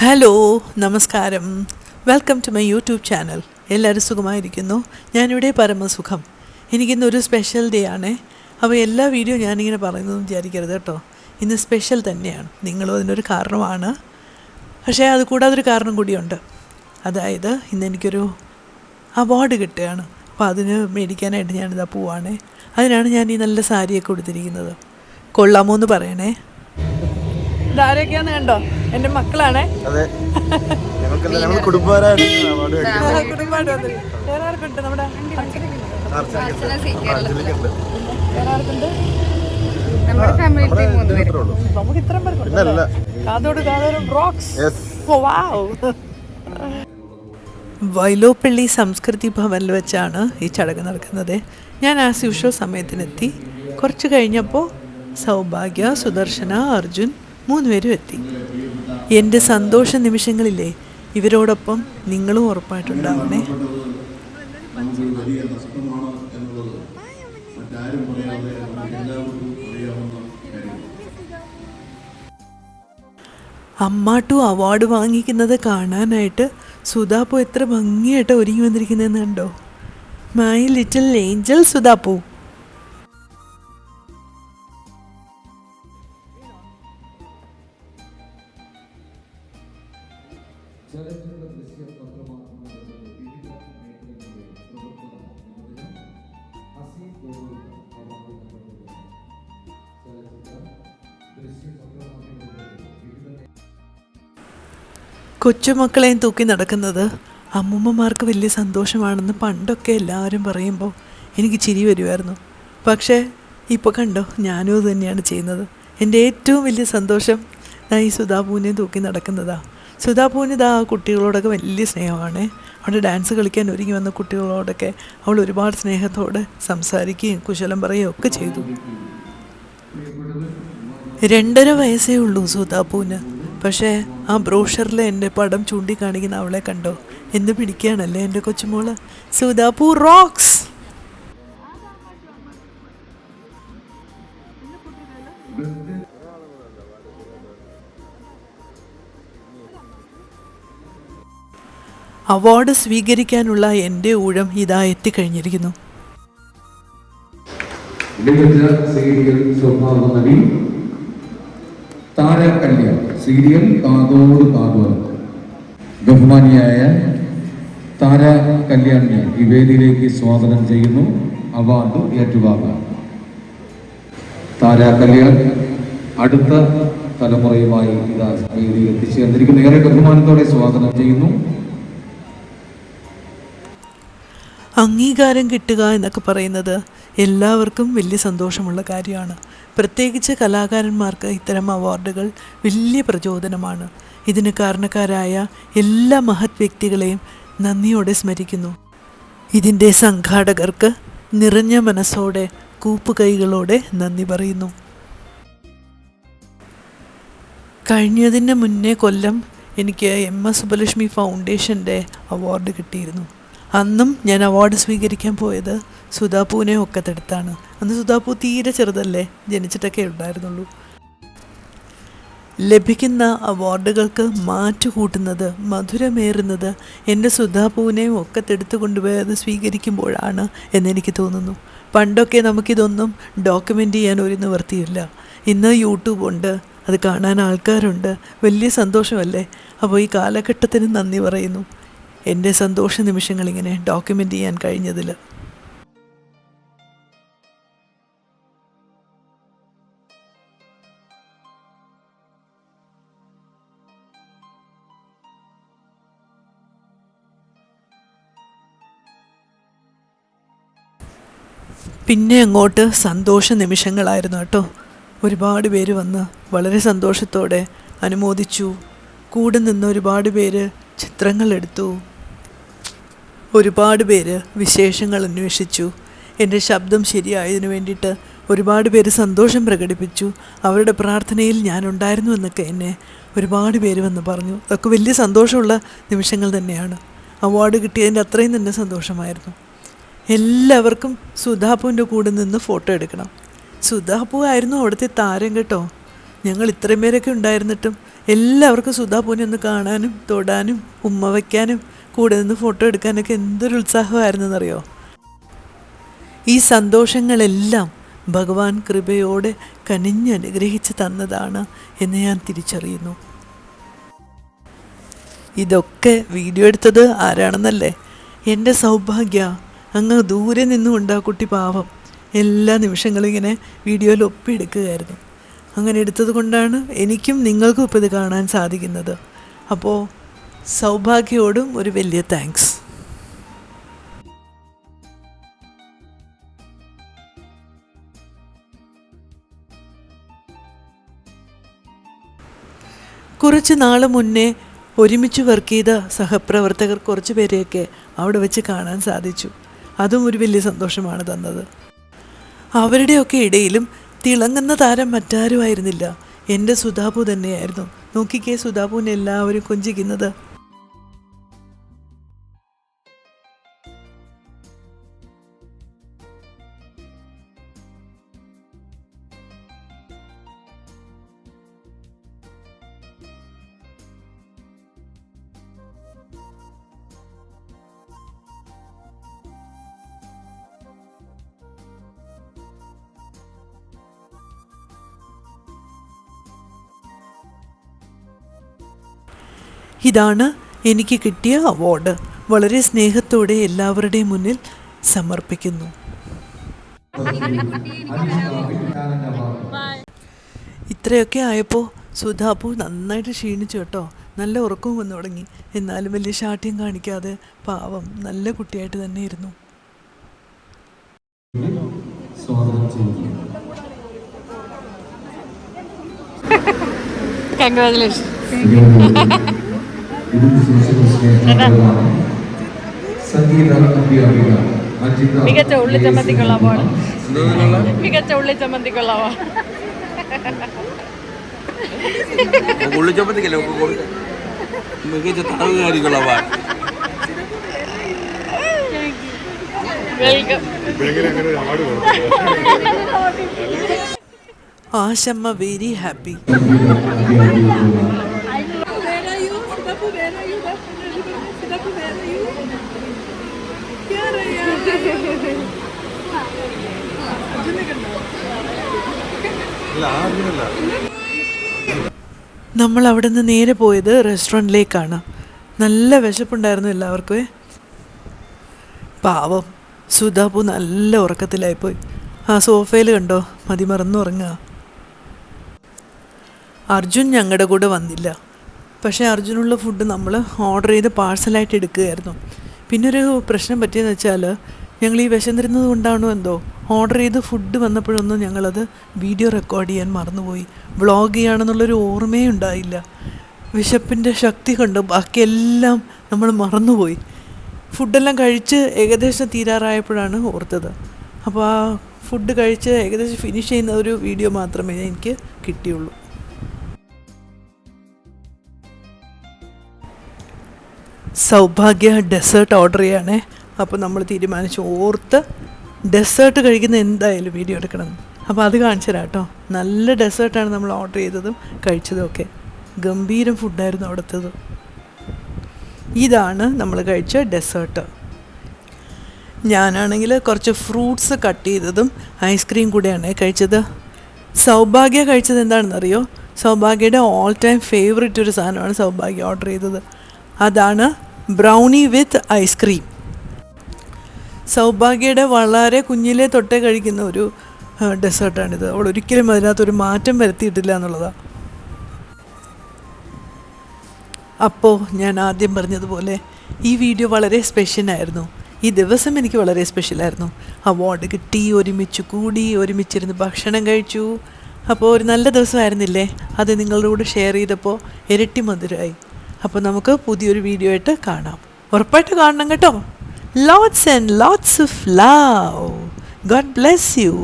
Hello, നമസ്കാരം. Welcome to my YouTube channel. എല്ലാവരും സുഖമായിരിക്കുന്നു. ഞാനിവിടെ പരമസുഖം. എനിക്കിന്നൊരു സ്പെഷ്യൽ ഡേ ആണേ. അപ്പോൾ എല്ലാ വീഡിയോ ഞാനിങ്ങനെ പറയുന്നതെന്ന് വിചാരിക്കരുത് കേട്ടോ. ഇന്ന് സ്പെഷ്യൽ തന്നെയാണ്. നിങ്ങളും അതിനൊരു കാരണമാണ്. പക്ഷേ അത് കൂടാതൊരു കാരണം കൂടിയുണ്ട്. അതായത് ഇന്ന് എനിക്കൊരു അവാർഡ് കിട്ടുകയാണ്. അപ്പോൾ അതിന് മേടിക്കാനായിട്ട് ഞാനിതാ പോവാണേ. അതിനാണ് ഞാൻ ഈ നല്ല സാരിയൊക്കെ കൊടുത്തിരിക്കുന്നത്. കൊള്ളാമോ എന്ന് പറയണേ. ഇതാരൊക്കെയാന്ന് കണ്ടോ? എൻ്റെ മക്കളാണേ. അതെ, കുടുംബമായിട്ട് വേറെ ആർക്കുണ്ട്? നമ്മുടെ നമുക്ക് ഇത്രയും പേർക്കുണ്ട്. കാതോട് കാതോരം റോക്സ്. വൈലോപ്പള്ളി സംസ്കൃതി ഭവനിൽ വെച്ചാണ് ഈ ചടങ്ങ് നടക്കുന്നത്. ഞാൻ ആസ് യൂഷ്വൽ സമയത്തിനെത്തി. കുറച്ച് കഴിഞ്ഞപ്പോൾ സൗഭാഗ്യ, സുദർശന, അർജുൻ 3 പേരും എത്തി. എൻ്റെ സന്തോഷ നിമിഷങ്ങളില്ലേ, ഇവരോടൊപ്പം നിങ്ങളും ഉറപ്പായിട്ടുണ്ടാവണേ. അമ്മാട്ടു അവാർഡ് വാങ്ങിക്കുന്നത് കാണാനായിട്ട് സുധാപ്പു എത്ര ഭംഗിയായിട്ട് ഒരുങ്ങി വന്നിരിക്കുന്നതെന്ന് കണ്ടോ? My little angel Sudhappu. കൊച്ചുമക്കളെയും തൂക്കി നടക്കുന്നത് അമ്മൂമ്മമാർക്ക് വലിയ സന്തോഷമാണെന്ന് പണ്ടൊക്കെ എല്ലാവരും പറയുമ്പോൾ എനിക്ക് ചിരി വരുമായിരുന്നു. പക്ഷേ ഇപ്പോൾ കണ്ടോ, ഞാനും അത് തന്നെയാണ് ചെയ്യുന്നത്. എൻ്റെ ഏറ്റവും വലിയ സന്തോഷം ഈ സുധാപൂവിനെ തൂക്കി നടക്കുന്നതാണ്. സുധാപൂവിന് ഇതാ കുട്ടികളോടൊക്കെ വലിയ സ്നേഹമാണ്. അവിടെ ഡാൻസ് കളിക്കാൻ ഒരുങ്ങി വന്ന കുട്ടികളോടൊക്കെ അവൾ ഒരുപാട് സ്നേഹത്തോടെ സംസാരിക്കുകയും കുശലം പറയുകയും ഒക്കെ ചെയ്തു. 2.5 വയസ്സേ ഉള്ളൂ സുധാപൂവിന്. പക്ഷേ ആ ബ്രോഷറിൽ എൻ്റെ പടം ചൂണ്ടിക്കാണിക്കുന്ന അവളെ കണ്ടോ? എന്ത് പിടിക്കുകയാണല്ലേ എൻ്റെ കൊച്ചുമോള്. സുധാപൂ റോക്സ്. അവാർഡ് സ്വീകരിക്കാനുള്ള എൻ്റെ ഊഴം ഇതാ എത്തിക്കഴിഞ്ഞിരിക്കുന്നു. താരകല്യാൺ സീരിയൽ കാതോട് കാതോരം. ബഹുമാനിയായ താര കല്യാണിനെ ഈ വേദിയിലേക്ക് സ്വാഗതം ചെയ്യുന്നു. അവാർഡ് ഏറ്റുവാങ്ങാൻ താര കല്യാൺ അടുത്ത തലമുറയുമായി ഇതാ വേദിയിൽ എത്തിച്ചേർന്നിരിക്കുന്നു. ഏറെ ബഹുമാനത്തോടെ സ്വാഗതം ചെയ്യുന്നു. അംഗീകാരം കിട്ടുക എന്നൊക്കെ പറയുന്നത് എല്ലാവർക്കും വലിയ സന്തോഷമുള്ള കാര്യമാണ്. പ്രത്യേകിച്ച് കലാകാരന്മാർക്ക് ഇത്തരം അവാർഡുകൾ വലിയ പ്രചോദനമാണ്. ഇതിന് കാരണക്കാരായ എല്ലാ മഹത് വ്യക്തികളെയും നന്ദിയോടെ സ്മരിക്കുന്നു. ഇതിൻ്റെ സംഘാടകർക്ക് നിറഞ്ഞ മനസ്സോടെ കൂപ്പുകൈകളോടെ നന്ദി പറയുന്നു. കഴിഞ്ഞതിന് മുന്നേ കൊല്ലം എനിക്ക് MS സുബ്ബലക്ഷ്മി ഫൗണ്ടേഷൻ്റെ അവാർഡ് കിട്ടിയിരുന്നു. അന്നും ഞാൻ അവാർഡ് സ്വീകരിക്കാൻ പോയത് സുധാപൂവിനെ ഒക്കത്തെടുത്താണ്. അന്ന് സുധാപൂ തീരെ ചെറുതല്ലേ, ജനിച്ചിട്ടൊക്കെ ഉണ്ടായിരുന്നുള്ളൂ. ലഭിക്കുന്ന അവാർഡുകൾക്ക് മാറ്റുകൂട്ടുന്നത്, മധുരമേറുന്നത് എൻ്റെ സുധാപൂവിനെയും ഒക്കത്തെടുത്ത് കൊണ്ടുപോയി അത് സ്വീകരിക്കുമ്പോഴാണ് എന്നെനിക്ക് തോന്നുന്നു. പണ്ടൊക്കെ നമുക്കിതൊന്നും ഡോക്യുമെൻ്റ് ചെയ്യാൻ ഒരു നിവൃത്തിയില്ല. ഇന്ന് യൂട്യൂബ് ഉണ്ട്, അത് കാണാൻ ആൾക്കാരുണ്ട്. വലിയ സന്തോഷമല്ലേ? അപ്പോൾ ഈ കാലഘട്ടത്തിന് നന്ദി പറയുന്നു. എൻ്റെ സന്തോഷ നിമിഷങ്ങളിങ്ങനെ ഡോക്യുമെൻ്റ് ചെയ്യാൻ കഴിഞ്ഞതിൽ. പിന്നെ അങ്ങോട്ട് സന്തോഷ നിമിഷങ്ങളായിരുന്നു കേട്ടോ. ഒരുപാട് പേര് വന്ന് വളരെ സന്തോഷത്തോടെ അനുമോദിച്ചു. കൂടെ നിന്ന് ഒരുപാട് പേര് ചിത്രങ്ങളെടുത്തു. ഒരുപാട് പേര് വിശേഷങ്ങൾ അന്വേഷിച്ചു. എൻ്റെ ശബ്ദം ശരിയായതിനു വേണ്ടിയിട്ട് ഒരുപാട് പേര് സന്തോഷം പ്രകടിപ്പിച്ചു. അവരുടെ പ്രാർത്ഥനയിൽ ഞാനുണ്ടായിരുന്നു എന്നൊക്കെ എന്നെ ഒരുപാട് പേര് വന്ന് പറഞ്ഞു. അതൊക്കെ വലിയ സന്തോഷമുള്ള നിമിഷങ്ങൾ തന്നെയാണ്. അവാർഡ് കിട്ടിയതിൻ്റെ അത്രയും തന്നെ സന്തോഷമായിരുന്നു. എല്ലാവർക്കും സുധാപൂവിൻ്റെ കൂടെ നിന്ന് ഫോട്ടോ എടുക്കണം. സുധാപൂ ആയിരുന്നു അവിടുത്തെ താരം കേട്ടോ. ഞങ്ങൾ ഇത്രയും പേരൊക്കെ ഉണ്ടായിരുന്നിട്ടും എല്ലാവർക്കും സുധാപൂനെ ഒന്ന് കാണാനും തൊടാനും ഉമ്മ വയ്ക്കാനും കൂടെ നിന്ന് ഫോട്ടോ എടുക്കാനൊക്കെ എന്തൊരു ഉത്സാഹമായിരുന്നെന്നറിയോ. ഈ സന്തോഷങ്ങളെല്ലാം ഭഗവാൻ കൃപയോടെ കനിഞ്ഞനുഗ്രഹിച്ച് തന്നതാണ് എന്ന് ഞാൻ തിരിച്ചറിയുന്നു. ഇതൊക്കെ വീഡിയോ എടുത്തത് ആരാണെന്നല്ലേ? എൻ്റെ സൗഭാഗ്യ. അങ്ങ് ദൂരെ നിന്നുകൊണ്ട് ആ കുട്ടി പാവം എല്ലാ നിമിഷങ്ങളും ഇങ്ങനെ വീഡിയോയിൽ ഒപ്പിയെടുക്കുകയായിരുന്നു. അങ്ങനെ എടുത്തത് കൊണ്ടാണ് എനിക്കും നിങ്ങൾക്കും ഇപ്പോൾ ഇത് കാണാൻ സാധിക്കുന്നത്. അപ്പോൾ സൗഭാഗ്യയോടും ഒരു വലിയ താങ്ക്സ്. കുറച്ച് നാൾ മുന്നേ ഒരുമിച്ച് വർക്ക് ചെയ്ത സഹപ്രവർത്തകർ കുറച്ച് പേരെയൊക്കെ അവിടെ വെച്ച് കാണാൻ സാധിച്ചു. അതും ഒരു വലിയ സന്തോഷമാണ് തന്നത്. അവരുടെയൊക്കെ ഇടയിലും തിളങ്ങുന്ന താരം മറ്റാരുമായിരുന്നില്ല, എൻ്റെ സുധാപു തന്നെയായിരുന്നു. നോക്കിക്കേ, സുധാപുവിനെ എല്ലാവരും കൊഞ്ചിക്കുന്നത്. ഇതാണ് എനിക്ക് കിട്ടിയ അവാർഡ്. വളരെ സ്നേഹത്തോടെ എല്ലാവരുടെയും മുന്നിൽ സമർപ്പിക്കുന്നു. ഇത്രയൊക്കെ ആയപ്പോൾ സുധാപു നന്നായിട്ട് ക്ഷീണിച്ചു കേട്ടോ. നല്ല ഉറക്കവും വന്നു തുടങ്ങി. എന്നാലും വലിയ ശാഠ്യം കാണിക്കാതെ പാവം നല്ല കുട്ടിയായിട്ട് തന്നെ ഇരുന്നു. മികച്ച ഉള്ളിച്ചമ്മന്തിക്കുള്ള അവാർഡ്. മികച്ച ഉള്ളിച്ചമ്മന്തിക്കുള്ള അവാർഡ്. ഉള്ളിച്ചമ്മന്തിക്കല്ലേ മികച്ച തടവുകാരിക്കുള്ള award. Welcome. Ashamma very happy. നമ്മൾ അവിടെ നിന്ന് നേരെ പോയത് റെസ്റ്റോറൻറ്റിലേക്കാണ്. നല്ല വിശപ്പുണ്ടായിരുന്നു എല്ലാവർക്കും. പാവം സുധാപു നല്ല ഉറക്കത്തിലായിപ്പോയി. ആ സോഫയിൽ കണ്ടോ മതിമറന്നുറങ്ങുക. അർജുൻ ഞങ്ങളുടെ കൂടെ വന്നില്ല. പക്ഷേ അർജുനുള്ള ഫുഡ് നമ്മൾ ഓർഡർ ചെയ്ത് പാഴ്സലായിട്ട് എടുക്കുകയായിരുന്നു. പിന്നൊരു പ്രശ്നം പറ്റിയെന്ന് വെച്ചാൽ ഞങ്ങൾ ഈ വിശന്നിരുന്നത് കൊണ്ടാണോ എന്തോ ഓർഡർ ചെയ്ത് ഫുഡ് വന്നപ്പോഴൊന്നും ഞങ്ങളത് വീഡിയോ റെക്കോർഡ് ചെയ്യാൻ മറന്നുപോയി. വ്ളോഗ് ചെയ്യുകയാണെന്നുള്ളൊരു ഓർമ്മയേ ഉണ്ടായില്ല. വിശപ്പിൻ്റെ ശക്തി കൊണ്ട് ബാക്കിയെല്ലാം നമ്മൾ മറന്നുപോയി. ഫുഡെല്ലാം കഴിച്ച് ഏകദേശം തീരാറായപ്പോഴാണ് ഓർത്തത്. അപ്പോൾ ആ ഫുഡ് കഴിച്ച് ഏകദേശം ഫിനിഷ് ചെയ്യുന്ന ഒരു വീഡിയോ മാത്രമേ എനിക്ക് കിട്ടിയുള്ളൂ. സൗഭാഗ്യ ഡെസേർട്ട് ഓർഡർ ചെയ്യണേ. അപ്പോൾ നമ്മൾ തീരുമാനിച്ചു ഓർത്ത് ഡെസേർട്ട് കഴിക്കുന്ന എന്തായാലും വീഡിയോ എടുക്കണം. അപ്പോൾ അത് കാണിച്ചു തരാം കേട്ടോ. നല്ല ഡെസേർട്ടാണ് നമ്മൾ ഓർഡർ ചെയ്തതും കഴിച്ചതും ഒക്കെ. ഗംഭീരം ഫുഡായിരുന്നു അവിടുത്തത്. ഇതാണ് നമ്മൾ കഴിച്ച ഡെസേർട്ട്. ഞാനാണെങ്കിൽ കുറച്ച് ഫ്രൂട്ട്സ് കട്ട് ചെയ്തതും ഐസ്ക്രീം കൂടെയാണ് കഴിച്ചത്. സൗഭാഗ്യ കഴിച്ചത് എന്താണെന്നറിയോ? സൗഭാഗ്യയുടെ ഓൾ ടൈം ഫേവറേറ്റ് ഒരു സാധനമാണ് സൗഭാഗ്യ ഓർഡർ ചെയ്തത്. അതാണ് ബ്രൗണി വിത്ത് ഐസ്ക്രീം. സൗഭാഗ്യയുടെ വളരെ കുഞ്ഞിലേ തൊട്ടേ കഴിക്കുന്ന ഒരു ഡെസേർട്ടാണിത്. അവൾ ഒരിക്കലും അതിനകത്തൊരു മാറ്റം വരുത്തിയിട്ടില്ല എന്നുള്ളതാണ്. അപ്പോൾ ഞാൻ ആദ്യം പറഞ്ഞതുപോലെ ഈ വീഡിയോ വളരെ സ്പെഷ്യലായിരുന്നു. ഈ ദിവസം എനിക്ക് വളരെ സ്പെഷ്യലായിരുന്നു. അവാർഡ് കിട്ടി, ഒരുമിച്ച് കൂടി, ഒരുമിച്ചിരുന്ന് ഭക്ഷണം കഴിച്ചു. അപ്പോൾ ഒരു നല്ല ദിവസമായിരുന്നില്ലേ? അത് നിങ്ങളുടെ കൂടെ ഷെയർ ചെയ്തപ്പോൾ ഇരട്ടി മധുരമായി. അപ്പോൾ നമുക്ക് പുതിയൊരു വീഡിയോ ആയിട്ട് കാണാം. ഉറപ്പായിട്ട് കാണണം കേട്ടോ. Lots and lots of love. God bless you.